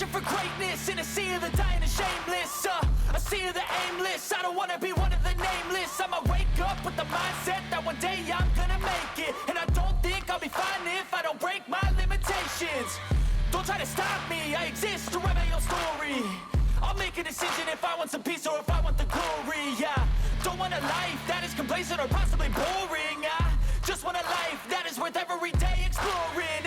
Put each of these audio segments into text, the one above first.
searching for greatness in a sea of the dying and shameless, a sea of the aimless. I don't wanna be one of the nameless. I'ma wake up with the mindset that one day I'm gonna make it, and I don't think I'll be fine if I don't break my limitations. Don't try to stop me, I exist to write my own story. I'll make a decision if I want some peace or if I want the glory. Yeah, don't want a life that is complacent or possibly boring. I just want a life that is worth every day exploring.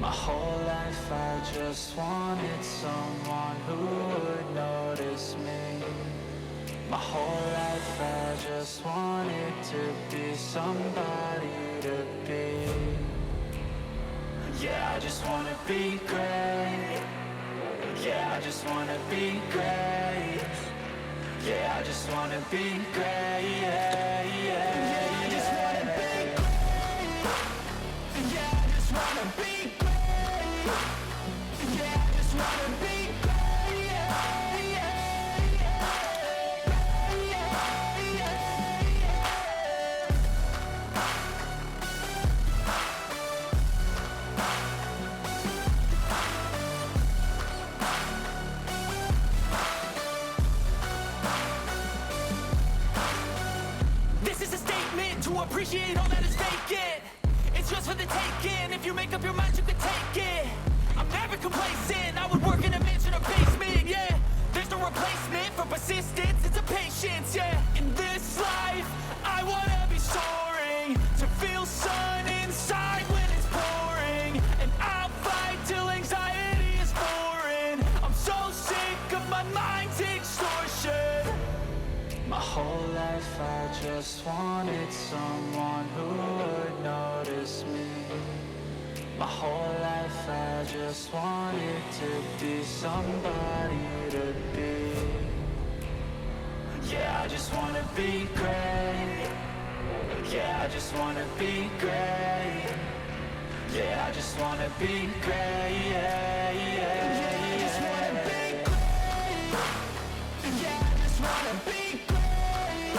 My whole life I just wanted someone who would notice me. My whole life I just wanted to be somebody to be. Yeah, I just wanna be great. Yeah, I just wanna be great. Yeah, I just wanna be great. Yeah, yeah, I just wanna be great. Yeah, I just wanna be great. Yeah, I just wanna be great. Yeah, yeah, This is a statement to appreciate all that is vacant. It's just for the taking. If you make up your mind, you can take it. I'm never complacent. I would work in a mansion or basement. Yeah, there's no replacement for persistence. It's a patience. Yeah, in this life, I wanna be soaring, to feel sun inside when it's pouring, and I'll fight till anxiety is foreign. I'm so sick of my mind's extortion. My whole life I just wanted someone who would notice me. My whole life I just wanted to be somebody to be. Yeah, I just wanna be great. Yeah, I just wanna be great. Yeah, I just wanna be great. Yeah, yeah, yeah, I just wanna be great. Yeah, I just wanna be great.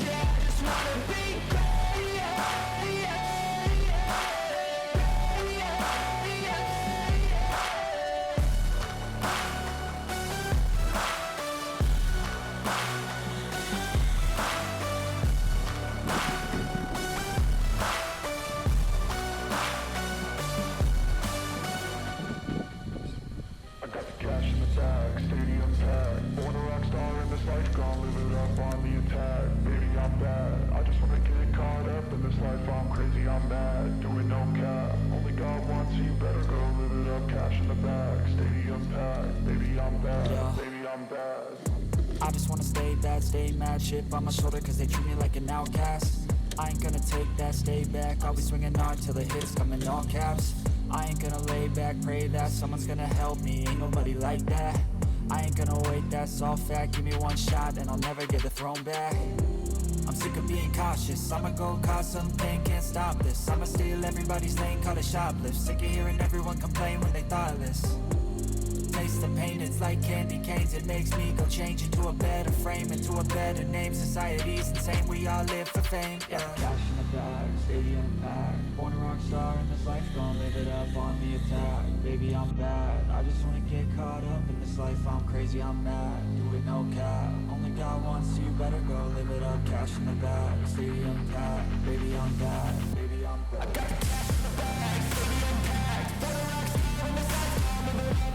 Yeah, I just wanna be great. Yeah, yeah, I got the cash in the bag, stadium packed. Born a rock star in this life, gonna live it up on the attack. Baby, I'm bad. I just wanna get caught up in this life. I'm crazy, I'm mad. Doing no cap. Only God wants you, better go live it up. Cash in the bag, stadium packed. Baby, I'm bad. Baby, I'm bad. I just wanna stay bad, stay mad. Shit on my shoulder cause they treat me like an outcast. I ain't gonna take that, stay back. I'll be swinging hard till the hits come in all caps. I ain't gonna lay back, pray that someone's gonna help me. Ain't nobody like that. I ain't gonna wait, that's all fact. Give me one shot and I'll never get the throne back. I'm sick of being cautious. I'ma go cause something, can't stop this. I'ma steal everybody's lane, call it shoplift. Sick of hearing everyone complain when they thoughtless. Taste the pain, it's like candy canes. It makes me go change into a better frame, into a better name. Society's insane, we all live for fame. Yeah. Cash in the bag, stadium packed. Born a rock star in this life, gonna live it up on the attack. Baby, I'm bad. I just wanna get caught up in this life. I'm crazy, I'm mad. Do it no cap. Only God wants you, better go live it up. Cash in the bag, stadium packed. Baby, I'm bad. Baby, I'm bad. I got the cash in the bag, stadium packed. Born a rock star in this life, gonna live it up.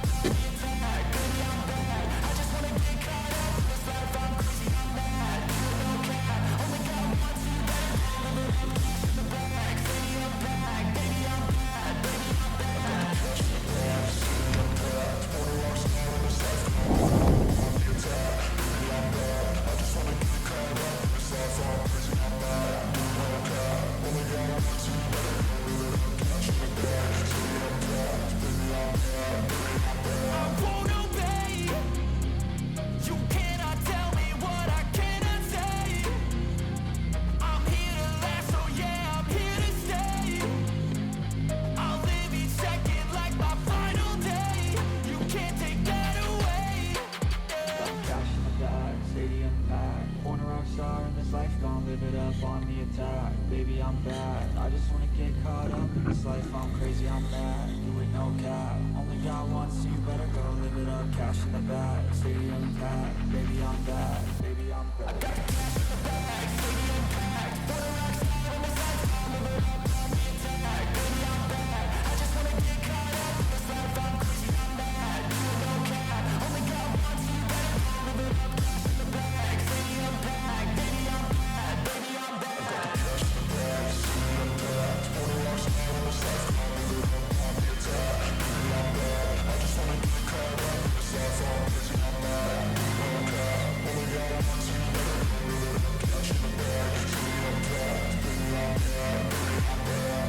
cash in the bag, stadium packed. Baby, I'm back, baby, I'm back. I got the cash in the bag, stadium packed. For the rocks on the side, I'm living up on the attack. Baby, I'm back. I just wanna get caught up in this life. I'm crazy, I'm mad. No cap, only got one, so you better go. Living up, cash in the bag, stadium packed. Baby, I'm back, baby, I'm back. I got the cash in the bag, stadium packed. For the rocks on the side, I'm living up on the attack. Baby, I'm back. I just wanna get caught up in this life. I'm crazy, I'm mad. No cap, only got one, so you better go. Living up, cash in the bag, stadium packed. Baby, I'm back, baby, I'm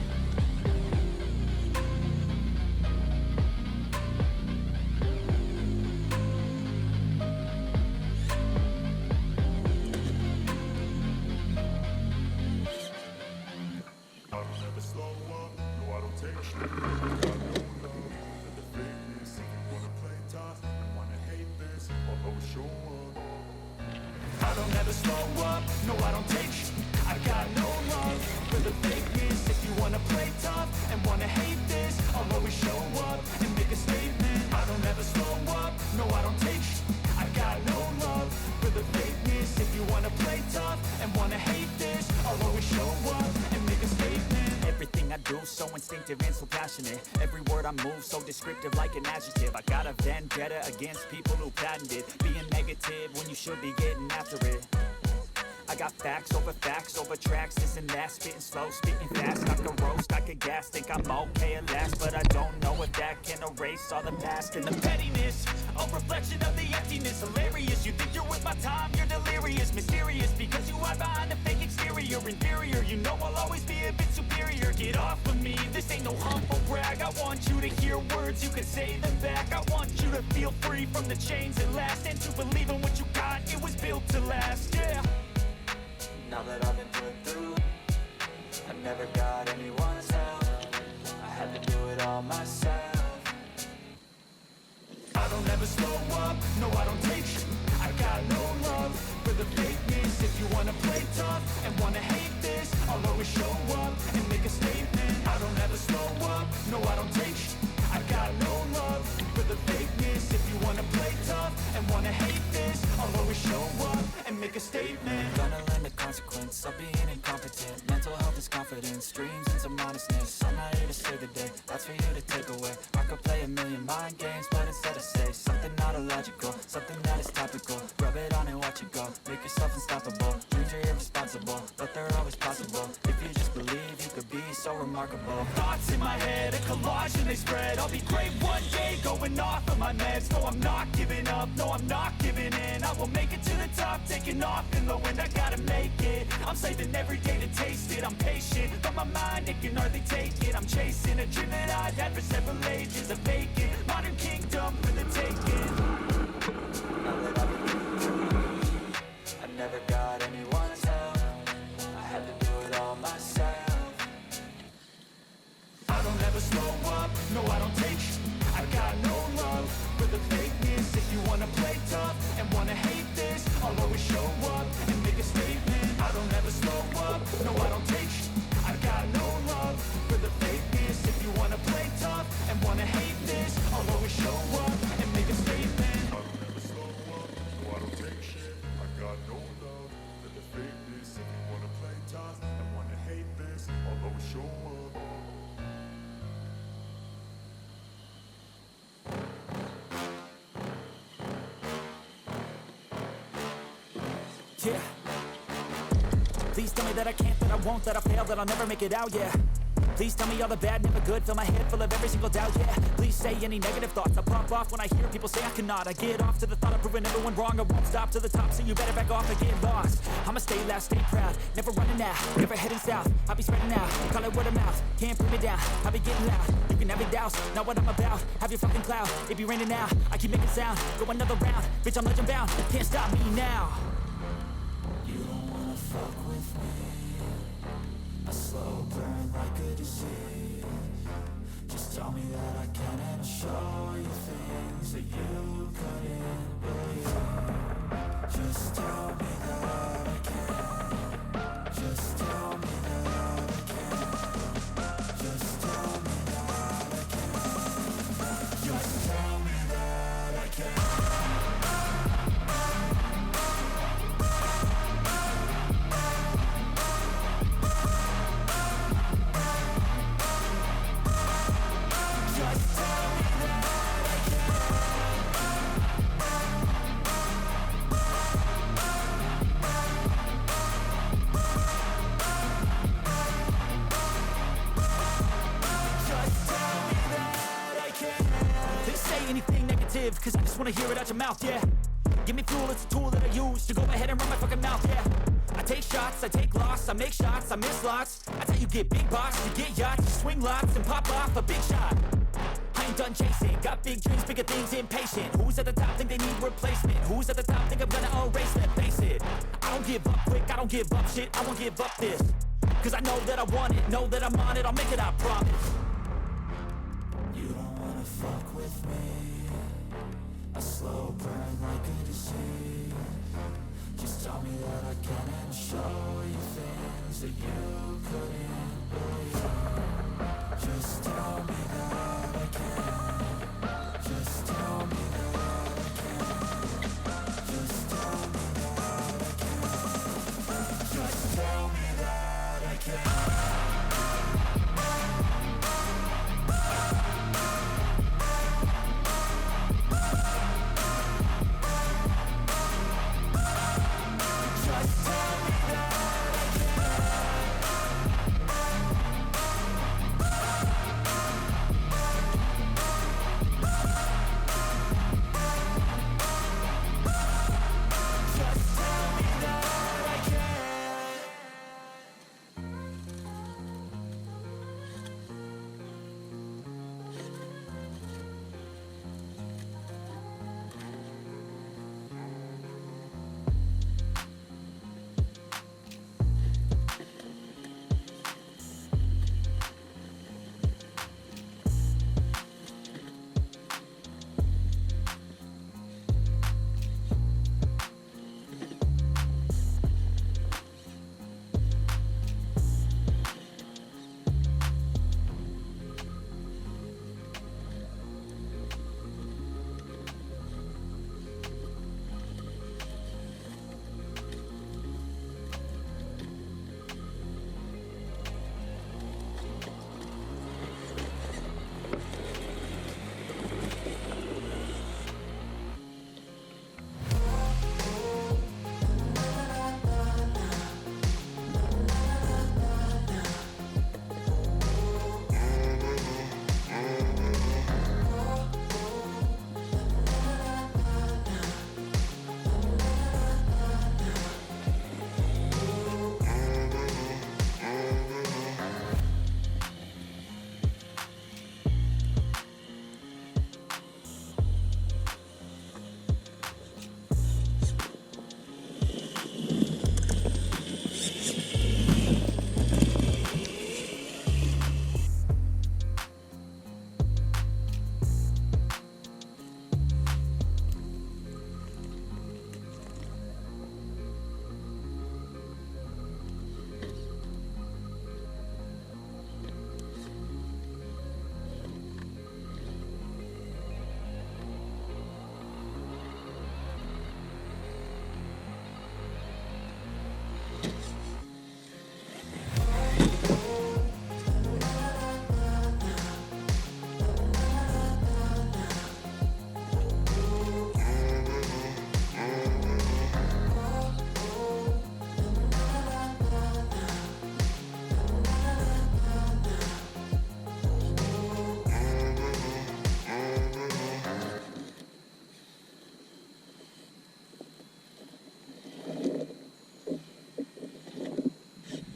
back. I don't ever slow up, no I don't take shit. I got no love for the fakeness. If you wanna play tough and wanna hate this, I'll always show up. I don't ever slow up, no I don't take shit. I got no love for the fakeness. If you wanna play tough and wanna hate this, I'll always show up and make a statement. I don't ever slow up, no I don't take shit. I got no love for the fakeness. If you wanna play tough and wanna hate this, I'll always show up and make a statement. Everything I do so instinctive and so passionate. Every word I move so descriptive like an adjective. I got a vendetta against people who patented being negative when you should be getting after it. I got facts over tracks, this and that. Spitting slow, spitting fast. I could roast, I could gas. Think I'm okay at last, but I don't know if that can erase all the past and the Pettiness, a reflection of the emptiness. Hilarious, you think you're with my time, you're delirious. Mysterious, because you hide behind a fake exterior. Inferior, you know I'll always be a bit superior. Get off of me, this ain't no humble brag. I want you to hear words, you can say them back. I want you to feel free from the chains that last, and to believe in what you got, it was built to last, yeah. Now that I've been put through, I never got anyone's help. I had to do it all myself. I don't ever slow up, no I don't take shit. I got no love for the fakeness. If you wanna play tough and wanna hate this, I'll always show up and make a statement. I don't ever slow up, no I don't take shit. I got no love for the fakeness. If you wanna play tough and wanna hate this, I'll always show up and make a statement. Gonna learn the consequence of being incompetent. Mental health is confidence, dreams and some honestness. I'm not here to save the day, that's for you to take away. I could play a million mind games, but instead I say something not illogical, something that is topical. Rub it on and watch it go, make yourself unstoppable. Dreams are irresponsible, but they're always possible. If you just believe, you could be so remarkable. Thoughts in my head, a collage and they spread. I'll be great one day, going off of my meds. No, I'm not giving up, no, I'm not giving in. I will make it to the top, taking off in the wind. I gotta make it, I'm saving every day to taste it. I'm patient, but my mind, it can hardly take it. I'm chasing a dream that I've had for several ages. A vacant, modern kingdom for the taking. Now that I've been through, I never got anyone's help. I had to do it all myself. I don't ever slow up, no I don't take shit. I got no love for the fakeness. If you wanna play tough and wanna hate this, I'll always show up and make a statement. I don't ever slow up, no I don't take shit. I got no love for the fakeness. If you wanna play tough and wanna hate this, I'll always show up and make a statement. I don't ever slow up, no I don't take shit. I got no love for the fakeness. If you wanna play tough and wanna hate this, I'll always show up. Yeah. Please tell me that I can't, that I won't, that I fail, that I'll never make it out, yeah. Please tell me all the bad, never good. Fill my head full of every single doubt, yeah. Please say any negative thoughts. I pop off when I hear people say I cannot. I get off to the thought of proving everyone wrong. I won't stop to the top, so you better back off and get lost. I'ma stay loud, stay proud, never running out, never heading south. I'll be spreading out, call it word of mouth. Can't put me down, I'll be getting loud. You can have it douse, not what I'm about. Have your fucking cloud, it be raining now. I keep making sound, go another round. Bitch, I'm legend bound, can't stop me now. You don't wanna fuck with me. A slow burn like a disease. Just tell me that I can and I'll show you things that you couldn't believe. Just tell me that I can. Just tell me that I can. Just tell me that I can. live, cause I just wanna hear it out your mouth, yeah. Give me fuel, it's a tool that I use to go ahead and run my fucking mouth, yeah. I take shots, I take loss, I make shots, I miss lots. That's how you get big box, you get yachts, you swing lots and pop off a big shot. I ain't done chasing, got big dreams, bigger things, impatient. Who's at the top think they need replacement? Who's at the top think I'm gonna erase them? Face it, I don't give up quick, I don't give up shit, I won't give up this. Cause I know that I want it, know that I'm on it, I'll make it, I promise. You don't wanna fuck with me, a slow burn like a disease. Just tell me that I can and show you things that you couldn't believe.